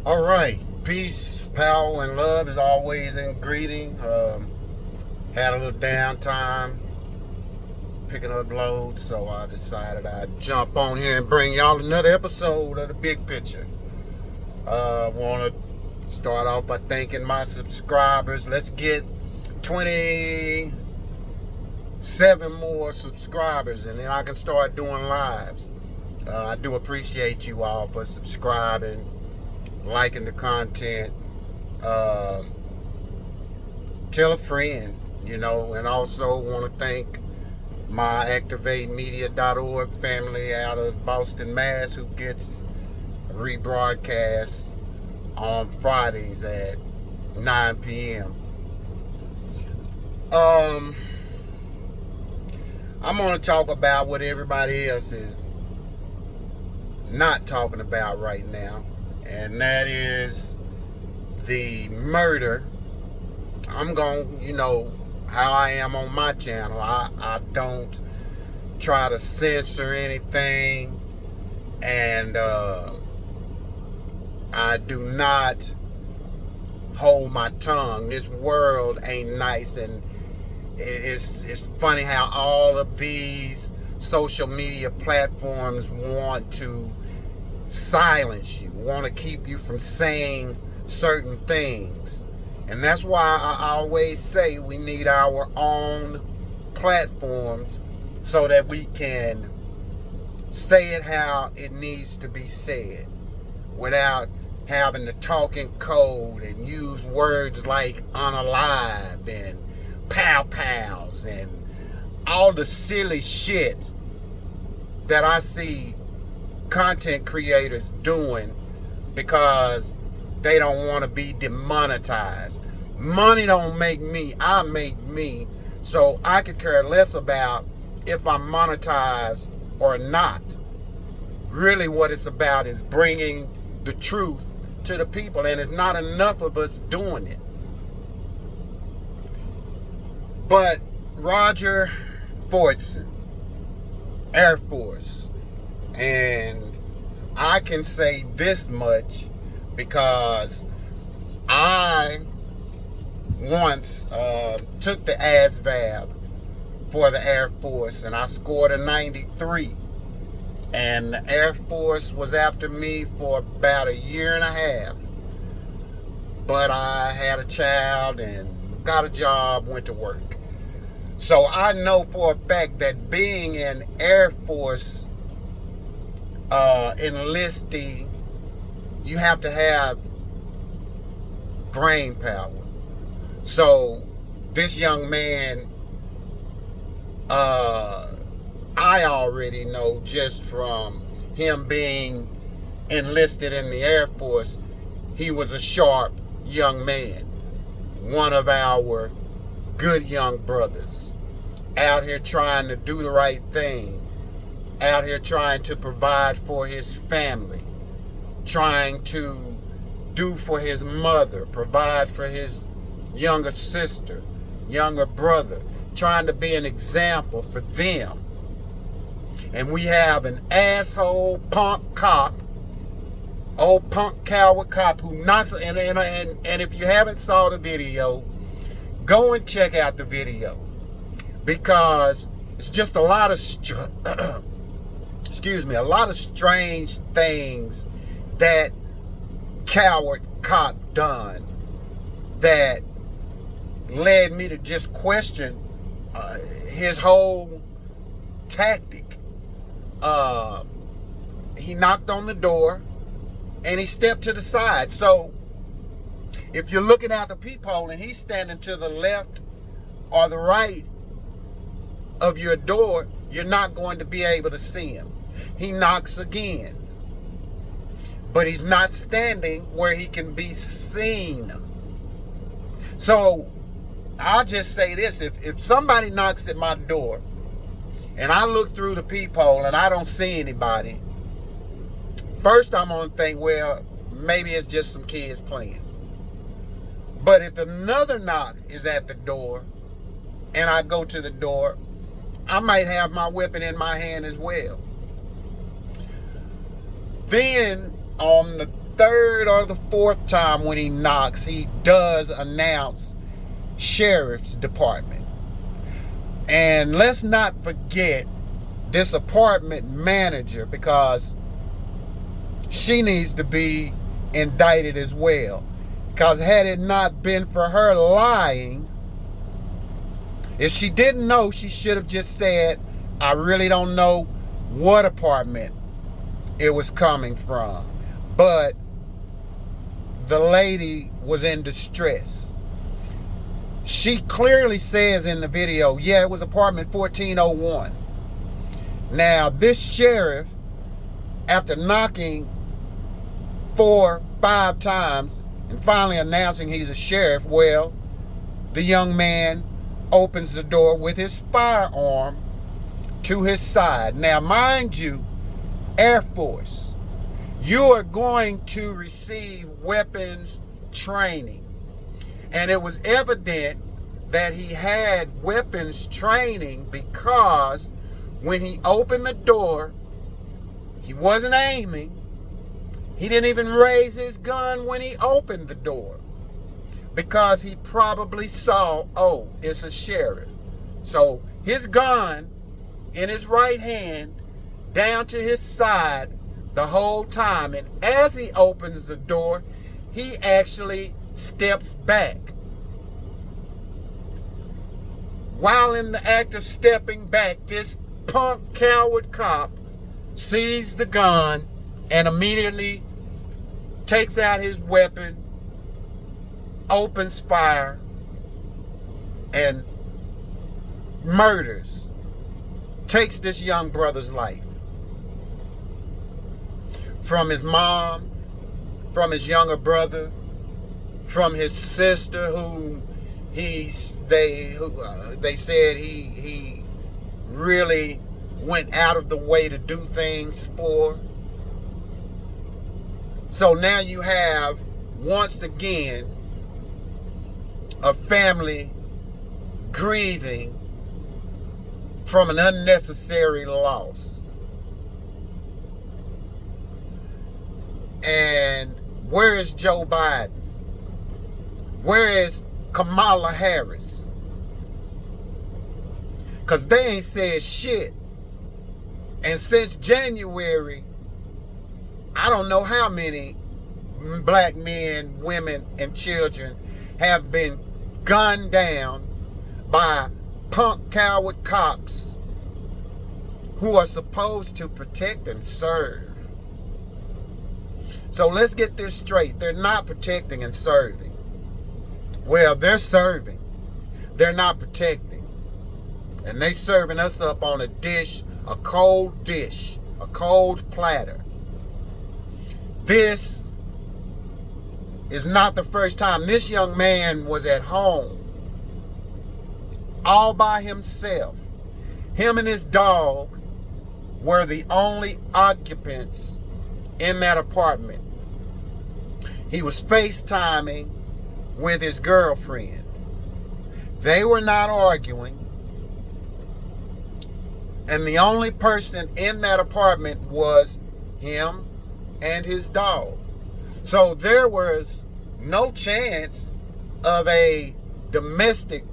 All right, peace, power, and love is always in greeting. Had a little downtime picking up loads, so I decided I'd jump on here and bring y'all another episode of the Big Picture. Want to start off by thanking my subscribers. Let's get 27 more subscribers, and then I can start doing lives. I do appreciate you all for subscribing, liking the content. Tell a friend, and also want to thank my ActivateMedia.org family out of Boston, Mass, who gets rebroadcast on Fridays at 9 p.m. I'm going to talk about what everybody else is not talking about right now, and that is the murder. I'm going, how I am on my channel. I don't try to censor anything, and I do not hold my tongue. This world ain't nice, and it's funny how all of these social media platforms want to silence you, want to keep you from saying certain things. And that's why I always say we need our own platforms so that we can say it how it needs to be said without having to talk in code and use words like unalive and pow-pows and all the silly shit that I see content creators doing because they don't want to be demonetized. Money don't make me, I make me. So I could care less about if I'm monetized or not. Really what it's about is bringing the truth to the people, and it's not enough of us doing it. But Roger Fortson, Air Force, and I can say this much because I once took the ASVAB for the Air Force, and I scored a 93. And the Air Force was after me for about a year and a half. But I had a child and got a job, went to work. So I know for a fact that being an Air Force enlistee, you have to have brain power. So this young man, I already know just from him being enlisted in the Air Force, he was a sharp young man. One of our good young brothers, out here trying to do the right thing, out here trying to provide for his family, trying to do for his mother, provide for his younger sister, younger brother, trying to be an example for them. And we have an asshole punk cop, old punk coward cop who knocks, and if you haven't saw the video, go and check out the video, because it's just a lot of a lot of strange things that coward cop done that led me to just question his whole tactic. He knocked on the door and he stepped to the side. So if you're looking out the peephole and he's standing to the left or the right of your door, you're not going to be able to see him. He knocks again, but he's not standing where he can be seen. So I'll just say this: if somebody knocks at my door and I look through the peephole and I don't see anybody, first I'm gonna think, well, maybe it's just some kids playing. But if another knock is at the door and I go to the door, I might have my weapon in my hand as well. Then on the third or the fourth time when he knocks, he does announce sheriff's department. And let's not forget this apartment manager, because she needs to be indicted as well. Because had it not been for her lying, if she didn't know, she should have just said, I really don't know what apartment it was coming from. But the lady was in distress. She clearly says in the video, yeah, it was apartment 1401. Now, this sheriff, after knocking 4, 5 times and finally announcing he's a sheriff, well, the young man opens the door with his firearm to his side. Now, mind you, Air Force, you are going to receive weapons training. And it was evident that he had weapons training, because when he opened the door, he wasn't aiming. He didn't even raise his gun when he opened the door, because he probably saw, oh, it's a sheriff. So his gun in his right hand down to his side the whole time. And as he opens the door, he actually steps back. While in the act of stepping back, this punk coward cop sees the gun and immediately takes out his weapon, opens fire, and murders, takes this young brother's life. From his mom, from his younger brother, from his sister, who they said he really went out of the way to do things for. So now you have, once again, a family grieving from an unnecessary loss. And where is Joe Biden? Where is Kamala Harris? Because they ain't said shit. And since January, I don't know how many black men, women, and children have been gunned down by punk coward cops who are supposed to protect and serve. So let's get this straight. They're not protecting and serving. Well, they're serving. They're not protecting. And they serving us up on a dish, a cold platter. This is not the first time. This young man was at home, all by himself. Him and his dog were the only occupants in that apartment. He was FaceTiming with his girlfriend. They were not arguing. And the only person in that apartment was him and his dog. So there was no chance of a domestic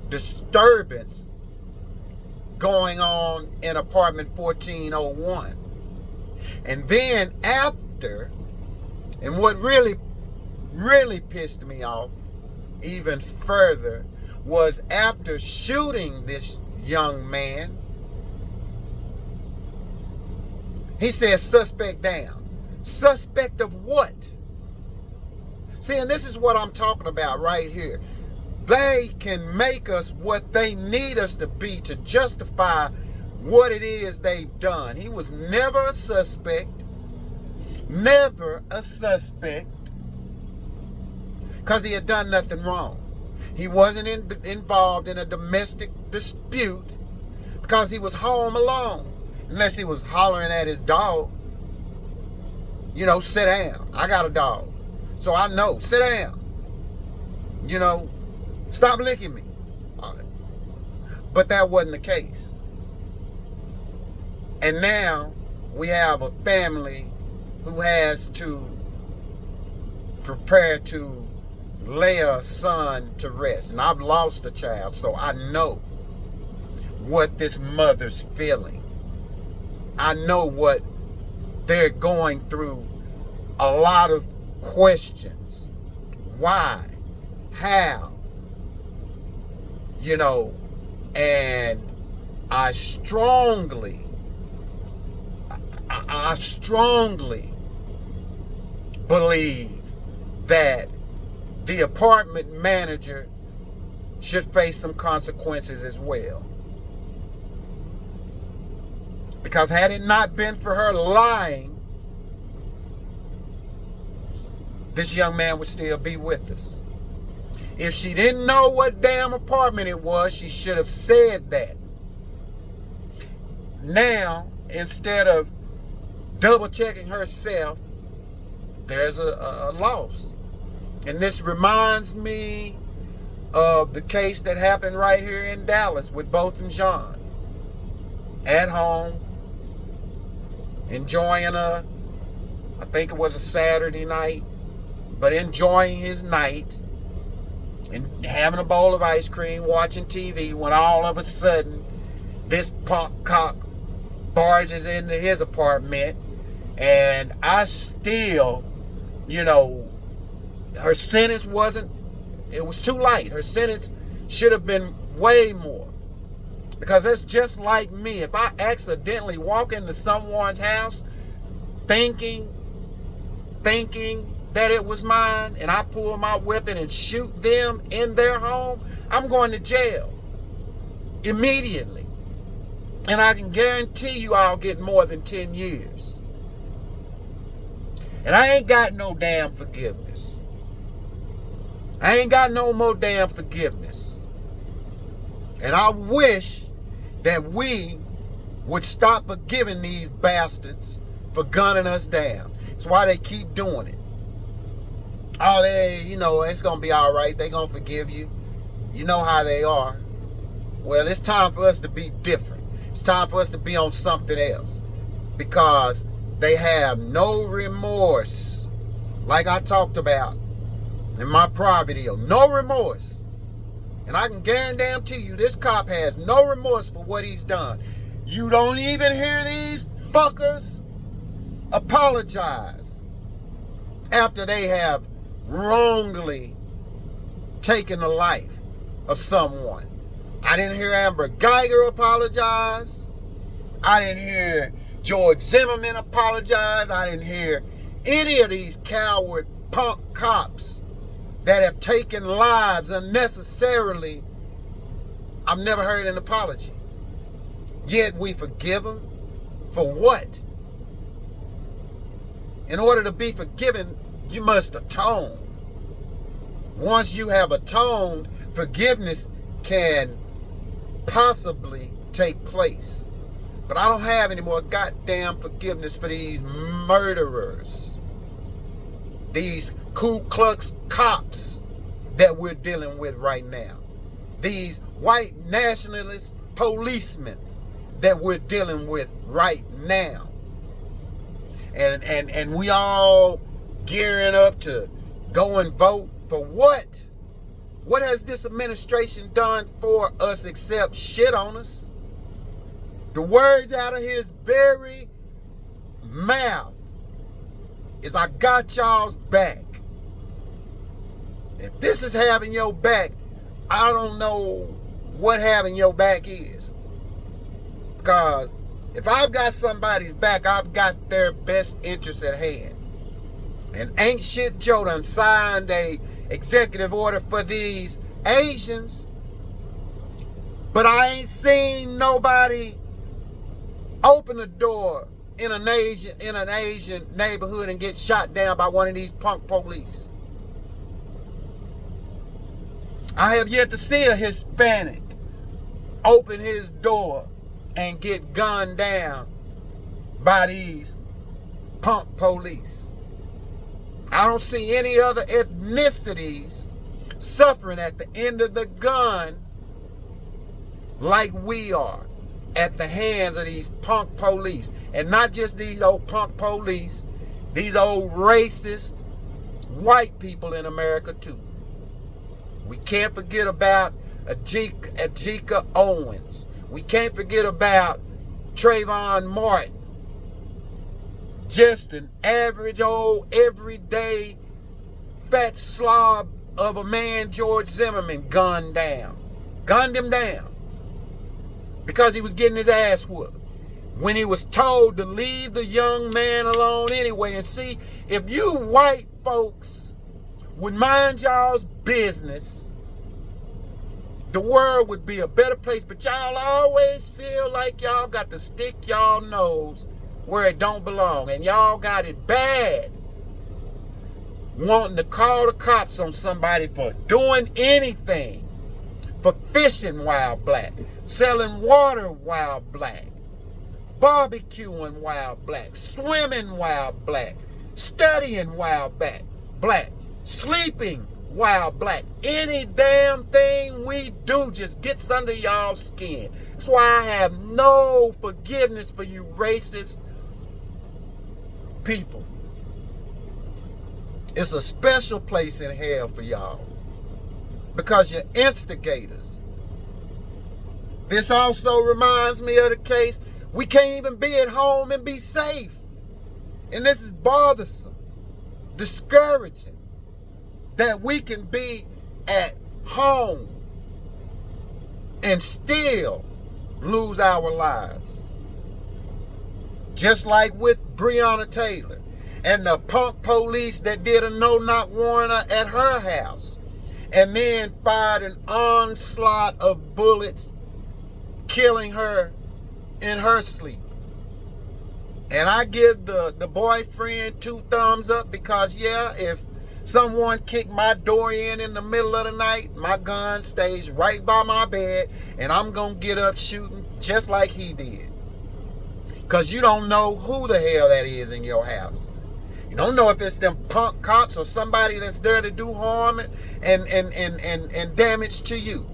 disturbance going on in apartment 1401. And then after, and what really pissed me off even further was after shooting this young man, he says, suspect down. Suspect of what? See, and this is what I'm talking about right here. They can make us what they need us to be to justify what it is they've done. He was never a suspect. Never a suspect. Because he had done nothing wrong. He wasn't involved in a domestic dispute because he was home alone. Unless he was hollering at his dog. You know, sit down. I got a dog. So I know, sit down. You know, stop licking me. But that wasn't the case. And now we have a family who has to prepared to lay a son to rest. And I've lost a child, so I know what this mother's feeling. I know what they're going through. A lot of questions. Why? How? You know, and I strongly believe that the apartment manager should face some consequences as well. Because had it not been for her lying, this young man would still be with us. If she didn't know what damn apartment it was, she should have said that. Now, instead of double checking herself, there's a loss. And this reminds me of the case that happened right here in Dallas with Both and John. At home, enjoying I think it was a Saturday night, but enjoying his night and having a bowl of ice cream, watching TV, when all of a sudden this punk cop barges into his apartment. And I still, you know, her sentence it was too light. Her sentence should have been way more. Because that's just like me. If I accidentally walk into someone's house thinking that it was mine, and I pull my weapon and shoot them in their home, I'm going to jail immediately. And I can guarantee you I'll get more than 10 years. And I ain't got no damn forgiveness. I ain't got no more damn forgiveness. And I wish that we would stop forgiving these bastards for gunning us down. That's why they keep doing it. Oh, it's going to be all right. They're going to forgive you. You know how they are. Well, it's time for us to be different. It's time for us to be on something else. Because they have no remorse. Like I talked about in my prior video. No remorse. And I can guarantee you this cop has no remorse for what he's done. You don't even hear these fuckers apologize after they have wrongly taken the life of someone. I didn't hear Amber Geiger apologize. I didn't hear George Zimmerman apologize. I didn't hear any of these coward punk cops that have taken lives unnecessarily. I've never heard an apology. Yet we forgive them for what? In order to be forgiven, you must atone. Once you have atoned, forgiveness can possibly take place. But I don't have any more goddamn forgiveness for these murderers. These Ku Klux cops that we're dealing with right now. These white nationalist policemen that we're dealing with right now. And we all gearing up to go and vote for what? What has this administration done for us except shit on us? The words out of his very mouth is, I got y'all's back. If this is having your back, I don't know what having your back is. Because if I've got somebody's back, I've got their best interest at hand. And ain't shit Joe done signed a executive order for these Asians. But I ain't seen nobody open the door in an Asian neighborhood and get shot down by one of these punk police. I have yet to see a Hispanic open his door and get gunned down by these punk police. I don't see any other ethnicities suffering at the end of the gun like we are at the hands of these punk police. And not just these old punk police, these old racist, white people in America too. We can't forget about Ajika Owens. We can't forget about Trayvon Martin. Just an average old, everyday, fat slob of a man, George Zimmerman, gunned him down because he was getting his ass whooped when he was told to leave the young man alone anyway. And see, if you white folks would mind y'all's business, the world would be a better place. But y'all always feel like y'all got to stick y'all nose where it don't belong, and y'all got it bad, wanting to call the cops on somebody for doing anything, for fishing while black, selling water while black, barbecuing while black, swimming while black, studying while black, sleeping while black. Any damn thing we do just gets under y'all's skin. That's why I have no forgiveness for you racist people. It's a special place in hell for y'all because you're instigators. This also reminds me of the case, we can't even be at home and be safe. And this is bothersome, discouraging, that we can be at home and still lose our lives. Just like with Breonna Taylor and the punk police that did a no-knock warrant at her house and then fired an onslaught of bullets, killing her in her sleep. And I give the boyfriend 2 thumbs up because, yeah, if someone kicked my door in the middle of the night, my gun stays right by my bed and I'm going to get up shooting just like he did. Because you don't know who the hell that is in your house. You don't know if it's them punk cops or somebody that's there to do harm and damage to you.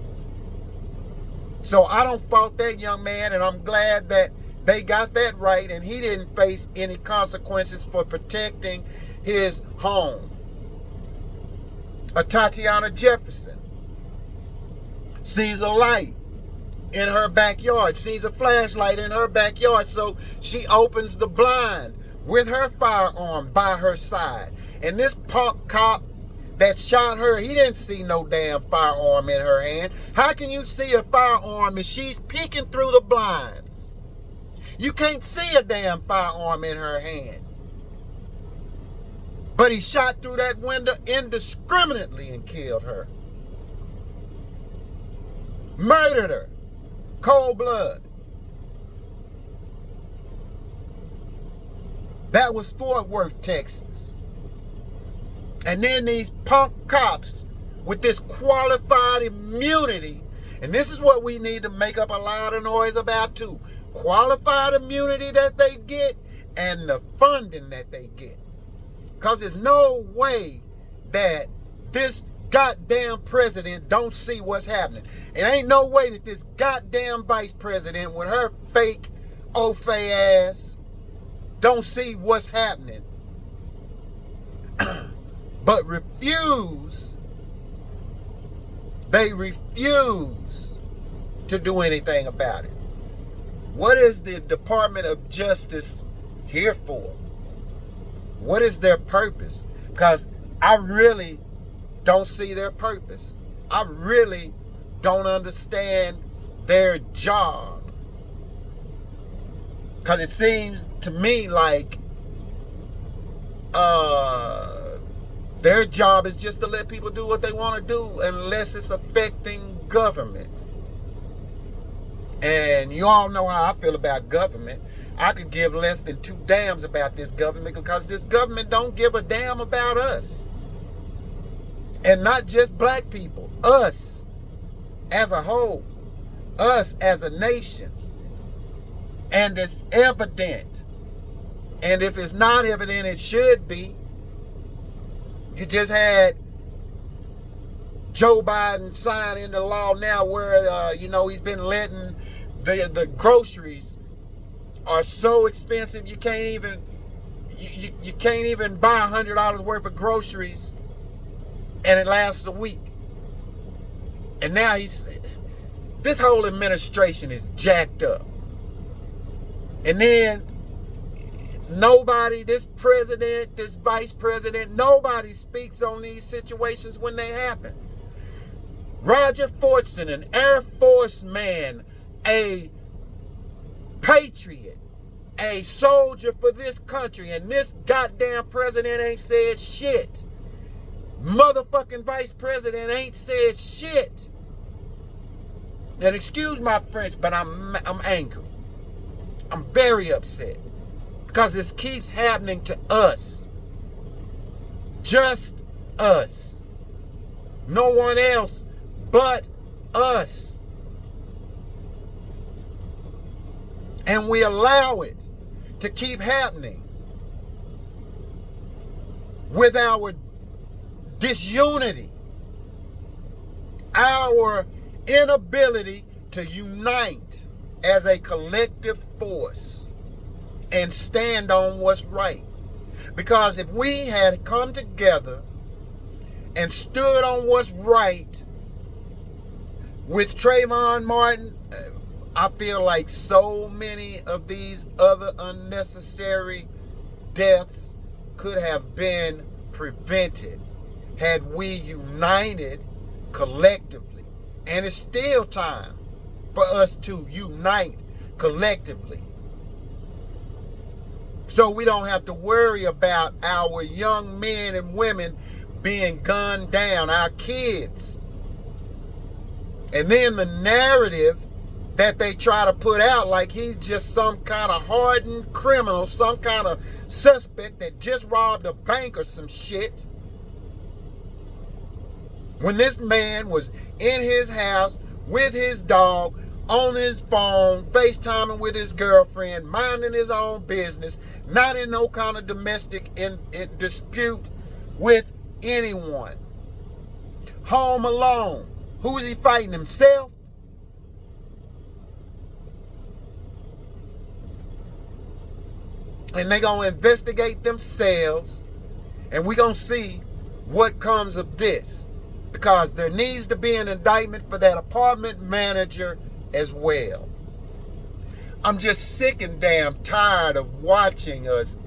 So I don't fault that young man, and I'm glad that they got that right and he didn't face any consequences for protecting his home. Tatiana Jefferson sees a light in her backyard, sees a flashlight in her backyard, so she opens the blind with her firearm by her side. And this punk cop that shot her, he didn't see no damn firearm in her hand. How can you see a firearm if she's peeking through the blinds? You can't see a damn firearm in her hand. But he shot through that window indiscriminately and killed her. Murdered her. Cold blood. That was Fort Worth, Texas. And then these punk cops with this qualified immunity, and this is what we need to make up a lot of noise about too. Qualified immunity that they get and the funding that they get. Because there's no way that this goddamn president don't see what's happening. It ain't no way that this goddamn vice president with her fake oaf ass don't see what's happening. But they refuse to do anything about it. What is the Department of Justice here for? What is their purpose? Because I really don't see their purpose. I really don't understand their job. Because it seems to me like their job is just to let people do what they want to do unless it's affecting government. And you all know how I feel about government. I could give less than 2 damns about this government because this government don't give a damn about us. And not just black people. Us as a whole. Us as a nation. And it's evident. And if it's not evident, it should be. You just had Joe Biden sign into law now where, he's been letting the groceries are so expensive you can't even You can't even buy $100 worth of groceries and it lasts a week. And now this whole administration is jacked up. And then nobody, this president, this vice president, nobody speaks on these situations when they happen. Roger Fortson, an Air Force man, a patriot, a soldier for this country, and this goddamn president ain't said shit. Motherfucking vice president ain't said shit. And excuse my French, but I'm angry. I'm very upset because this keeps happening to us. Just us. No one else but us. And we allow it to keep happening with our disunity, our inability to unite as a collective force and stand on what's right. Because if we had come together and stood on what's right with Trayvon Martin, I feel like so many of these other unnecessary deaths could have been prevented had we united collectively. And it's still time for us to unite collectively, so we don't have to worry about our young men and women being gunned down, our kids. And then the narrative that they try to put out like he's just some kind of hardened criminal, some kind of suspect that just robbed a bank or some shit. When this man was in his house with his dog, on his phone, FaceTiming with his girlfriend, minding his own business, not in no kind of domestic dispute with anyone. Home alone. Who is he fighting, himself? And they're going to investigate themselves, and we're going to see what comes of this. Because there needs to be an indictment for that apartment manager as well. I'm just sick and damn tired of watching us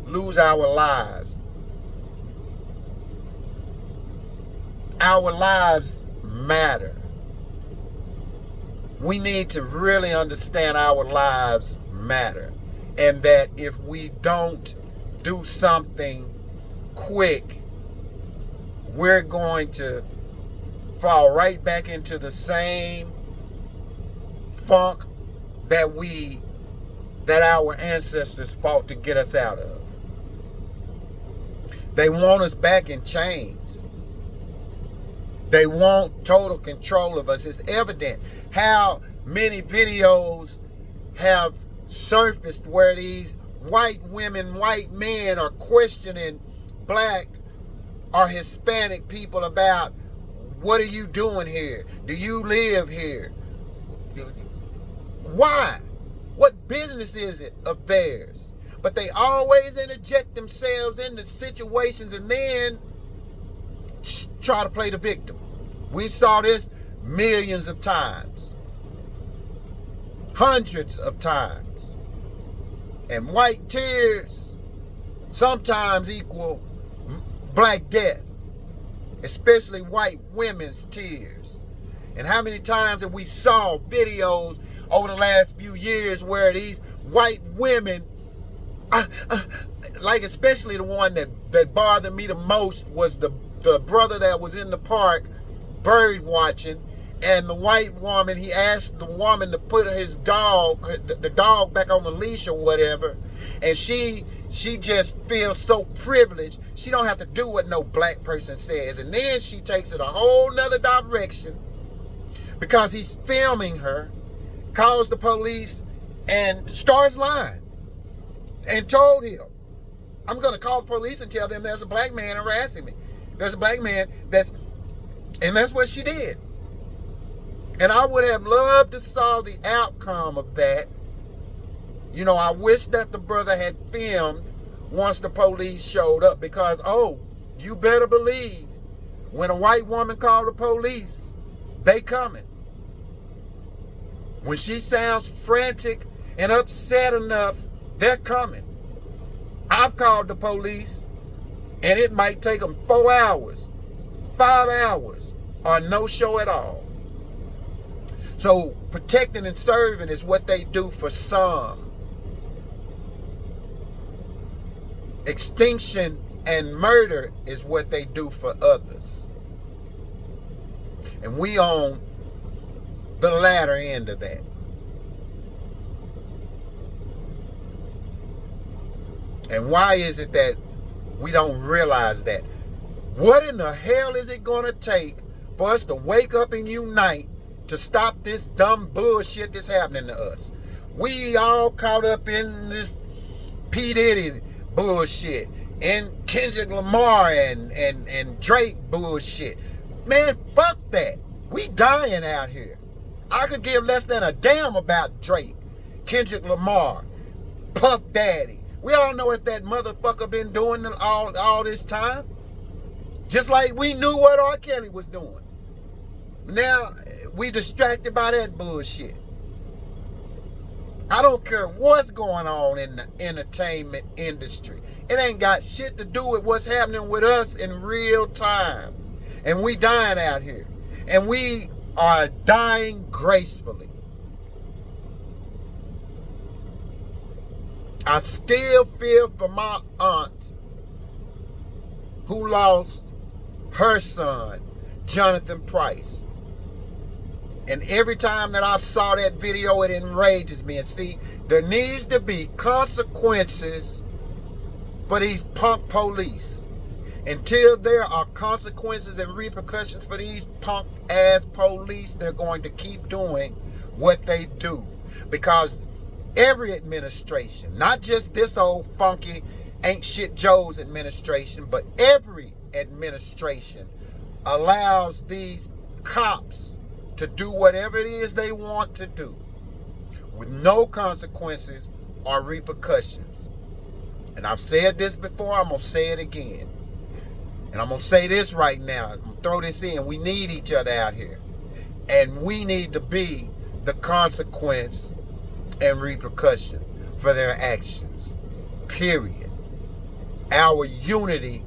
lose our lives. Our lives matter. We need to really understand our lives matter. And that if we don't do something quick, we're going to fall right back into the same funk that our ancestors fought to get us out of. They want us back in chains. They want total control of us. It's evident how many videos have surfaced where these white women, white men are questioning black or Hispanic people about, what are you doing here? Do you live here? Why? What business is it of theirs? But they always interject themselves into situations and then try to play the victim. We saw this millions of times. Hundreds of times. And white tears sometimes equal black death. Especially white women's tears. And how many times have we saw videos over the last few years where these white women, like especially the one that bothered me the most was the brother that was in the park bird watching, and the white woman, he asked the woman to put his dog, the dog back on the leash or whatever, and she just feels so privileged. She don't have to do what no black person says. And then she takes it a whole nother direction because he's filming her, calls the police and starts lying and told him, I'm going to call the police and tell them there's a black man harassing me. There's a black man and that's what she did. And I would have loved to saw the outcome of that. You know, I wish that the brother had filmed once the police showed up, because, oh, you better believe when a white woman called the police, they coming. When she sounds frantic and upset enough, they're coming. I've called the police, and it might take them 4 hours, 5 hours, or no show at all. So protecting and serving is what they do for some. Extinction and murder is what they do for others. And we on the latter end of that. And why is it that we don't realize that? What in the hell is it going to take for us to wake up and unite to stop this dumb bullshit that's happening to us? We all caught up in this P. Diddy bullshit and Kendrick Lamar and Drake bullshit. Man, fuck that. We dying out here. I could give less than a damn about Drake, Kendrick Lamar, Puff Daddy. We all know what that motherfucker been doing all this time. Just like we knew what R. Kelly was doing. Now, we distracted by that bullshit. I don't care what's going on in the entertainment industry. It ain't got shit to do with what's happening with us in real time. And we dying out here. And we are dying gracefully. I still feel for my aunt who lost her son, Jonathan Price. And every time that I saw that video, it enrages me. And see, there needs to be consequences for these punk police. Until there are consequences and repercussions for these punk ass police, they're going to keep doing what they do. Because every administration, not just this old funky ain't shit Joe's administration, but every administration allows these cops to do whatever it is they want to do with no consequences or repercussions. And I've said this before, I'm going to say it again. And I'm going to say this right now. I'm going to throw this in. We need each other out here. And we need to be the consequence and repercussion for their actions. Period. Our unity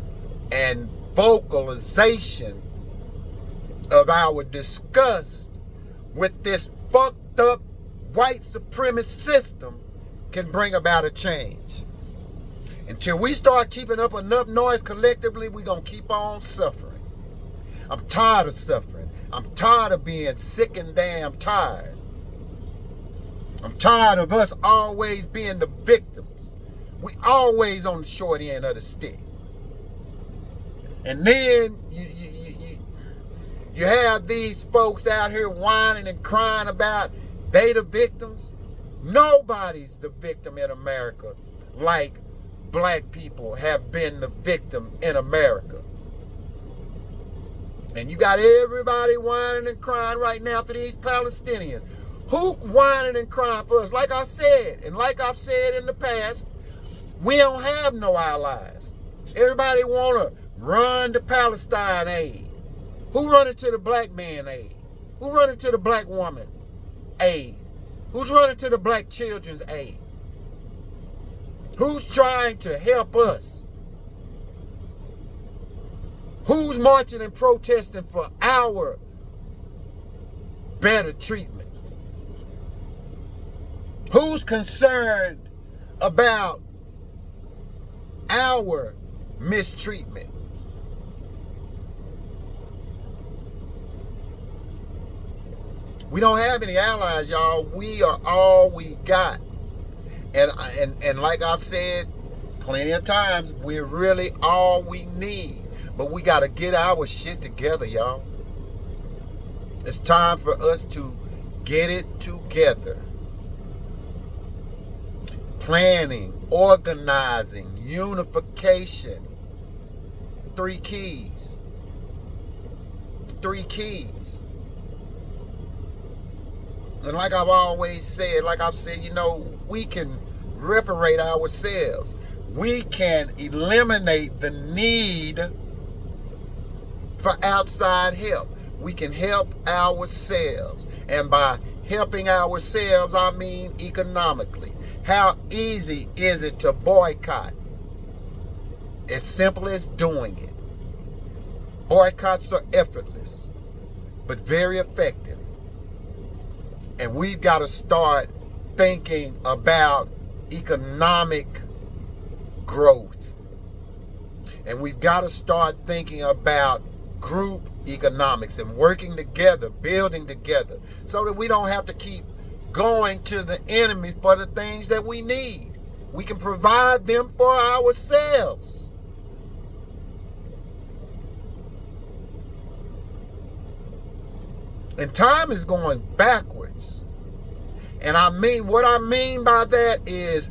and vocalization of our disgust with this fucked up white supremacist system can bring about a change. Until we start keeping up enough noise collectively, we're going to keep on suffering. I'm tired of suffering. I'm tired of being sick and damn tired. I'm tired of us always being the victims. We always on the short end of the stick. And then you have these folks out here whining and crying about they the victims. Nobody's the victim in America like black people have been the victim in America. And you got everybody whining and crying right now for these Palestinians. Who whining and crying for us? Like I said, and like I've said in the past, we don't have no allies. Everybody want to run to Palestine aid. Who running to the black man aid? Who running to the black woman aid? Who's running to the black children's aid? Who's trying to help us? Who's marching and protesting for our better treatment? Who's concerned about our mistreatment? We don't have any allies, y'all. We are all we got. And like I've said plenty of times, we're really all we need. But we got to get our shit together, y'all. It's time for us to get it together. Planning, organizing, unification. 3 keys. 3 keys. And like I've always said, you know, we can reparate ourselves. we can eliminate the need for outside help. We can help ourselves. And by helping ourselves, I mean economically. How easy is it to boycott? As simple as doing it. Boycotts are effortless, but very effective. And we've got to start thinking about economic growth. And we've got to start thinking about group economics and working together, building together, so that we don't have to keep going to the enemy for the things that we need. We can provide them for ourselves. And time is going backwards. And what I mean by that is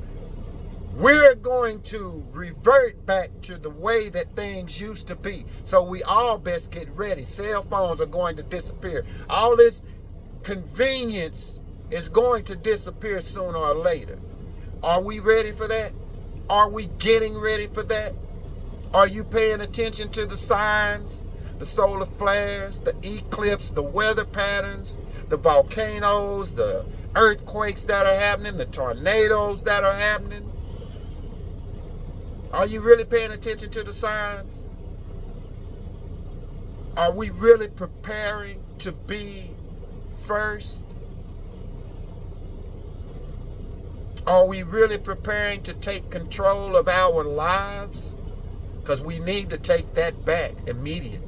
we're going to revert back to the way that things used to be. So we all best get ready. Cell phones are going to disappear. All this convenience is going to disappear sooner or later. Are we ready for that? Are we getting ready for that? Are you paying attention to the signs? The solar flares, the eclipse, the weather patterns, the volcanoes, the earthquakes that are happening, the tornadoes that are happening. Are you really paying attention to the signs? Are we really preparing to be first? Are we really preparing to take control of our lives? Because we need to take that back immediately.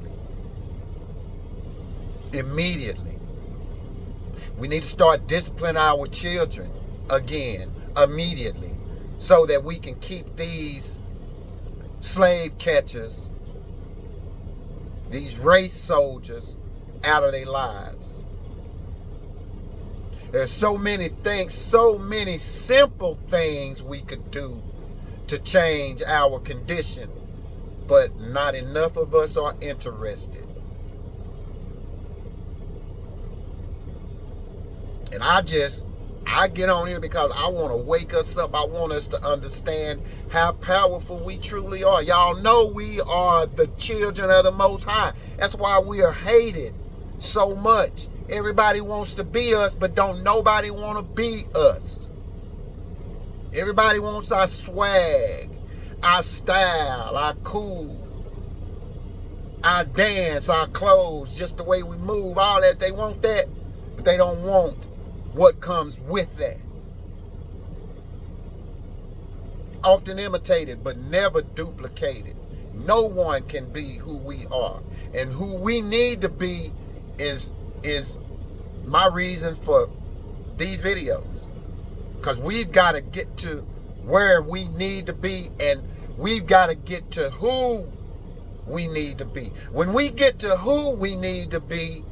Immediately. We need to start disciplining our children again, immediately, so that we can keep these slave catchers, these race soldiers out of their lives. There's so many things, so many simple things we could do to change our condition, but not enough of us are interested. And I get on here because I want to wake us up. I want us to understand how powerful we truly are. Y'all know we are the children of the Most High. That's why we are hated so much. Everybody wants to be us, but don't nobody want to be us. Everybody wants our swag, our style, our cool, our dance, our clothes, just the way we move, all that. They want that, but they don't want what comes with that. Often imitated, but never duplicated. No one can be who we are. And who we need to be is my reason for these videos. Because we've got to get to where we need to be, and we've got to get to who we need to be. When we get to who we need to be,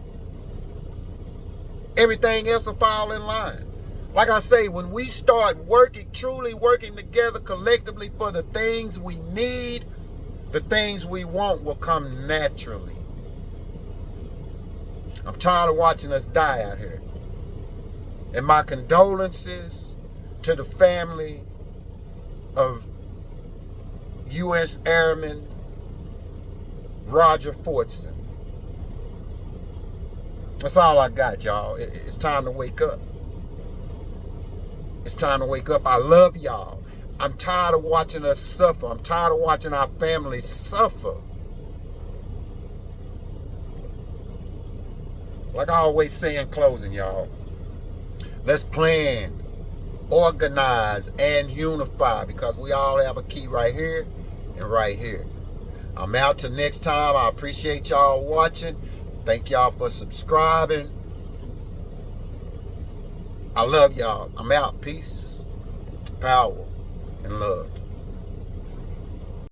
everything else will fall in line. Like I say, when we start truly working together collectively for the things we need, the things we want will come naturally. I'm tired of watching us die out here. And my condolences to the family of U.S. Airman Roger Fortson. That's all I got, y'all. It's time to wake up. It's time to wake up. I love y'all. I'm tired of watching us suffer. I'm tired of watching our families suffer. Like I always say in closing, y'all, let's plan, organize, and unify, because we all have a key right here and right here. I'm out till next time. I appreciate y'all watching. Thank y'all for subscribing. I love y'all. I'm out. Peace, power, and love.